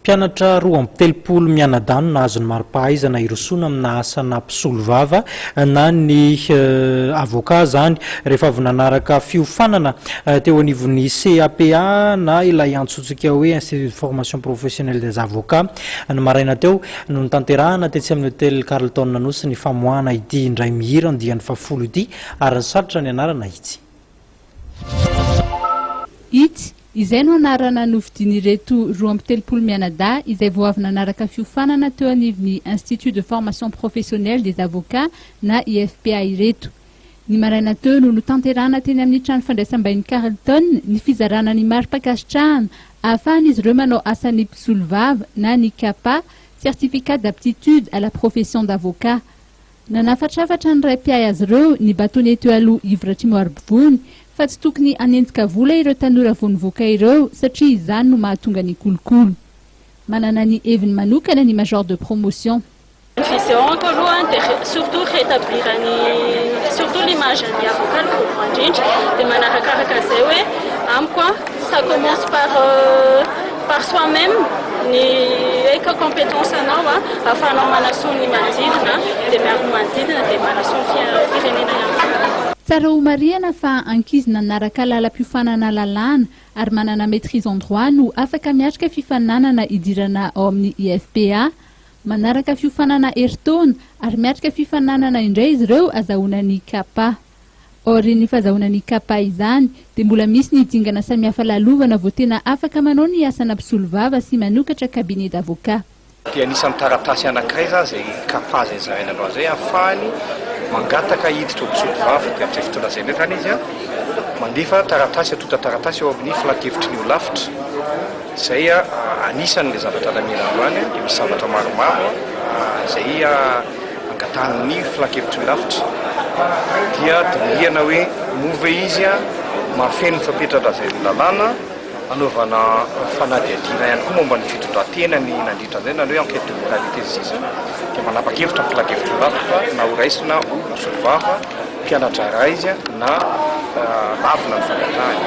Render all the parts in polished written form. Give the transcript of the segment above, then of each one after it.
Mpianatra 2 mianadano nahazo ny mari-pahaizana irosona amina asana mpisolo vava na ny avocat zany rehefa avy nanaraka fiofanana teo anivon'ny CAPA na ilay antsotsika hoe Institut de formation professionnelle des avocats ny maraina teo no nitanterahana tetsy amin'ny hôtel Carlton Nanosy ny famoahana ity indray mihira ny dian'ny fafolo ity ary sarotra ny anarana itsy. Izay no anarana novidin'ireto 2 mianadahy izay vao avy nanaraka fiofanana teo anivon'ny Institut de formation professionnelle des avocats na IFPA ireto. Ny maraina teo no notanterahana teny amin'ny trano fandraisam-bahiny Carlton ny fizarana ny mari-pakasitrahana ahafahan'izy ireo manao asan'ny mpisolo vava na ny CAPA, certificat d'aptitude à la profession d'avocat. Nanafatrafatra ny ray mpiay azy ireo ny batone teo aloha Ivra Trimoarbivony fa tsy tokony anenjika vola ireo tanora vao nivoaka ireo satria izany no mahatonga ny kolokolo. Manana ny heviny manokana ny major de promotion. Vision-ko aloha dia surtout rétablir surtout l'image ny avocat pour indrindra dia manarakaraka izay hoe amiko ça commence par soi-même ny eka compétence anao ahafahanao manasoa ny manodidina dia miaro manodidina dia manasoa firenena ihany. Tsara ho marihana fa ankizy nanaraka lalam-piofanana lalàna ary manana maîtrise en droit no afaka miatrika fifaninanana idirana ao amin'ny IFPA. Manaraka fiofanana eritaona ary miatrika fifaninanana indray izy ireo azahoana ny CAPA. Ori ny fahazahoana ny CAPA izany dia mbola misy ny dingana samihafa lalovana vao tena afaka manao ny asana mpisolo vava sy manokatra cabinet d'avocat. Dia anisan'ny taratasy anankiray zay CAPA zay zaraina anao zay ahafahany mangataka hiditra ho mpisolo vava dia amin'izay fotoana izay nefany izy mandefa taratasy atota taratasy eo amin'ny filakevitry ny lavitra. Izay anisan'ilay zavatra namena androany dia misy zavatra maromaro izay angatahany ny filakevitry ny lavitra dia dinihana hoe move izy mahafeno fampetratra izay lalàna anaovana fanadihadihana ihany koa momba ny fitondratena ny nandritra izay na hoe enquête de moralité sisa dia manapa-kevitra ny filakevitry ny lavitra na horaisina ho mpisolo vava mpianatra ra izy na lavina ny fangatahany.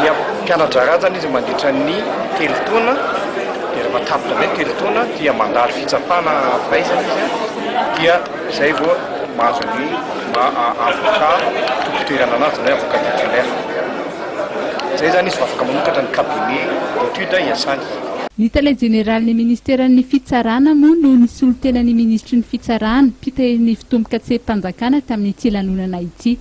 Dia mpianatra ra zany izy mandritra ny telotona dia rehefa tapitra izay telotona dia mandalo fitsapana vaizana izy dia izay vao mahazo ny avocat tompon-toerana anazy na avocat titulaire. Zay zany izy fa afaka manokatra ny cabinet d'étude iasany. Ny talain général-ny ministeran'ny fitsarana moa no nisolo tenan'ny ministry ny fitsarana pitahin'ny fitomboka tse-mpanjakana tamin'ny ity lanonana ity.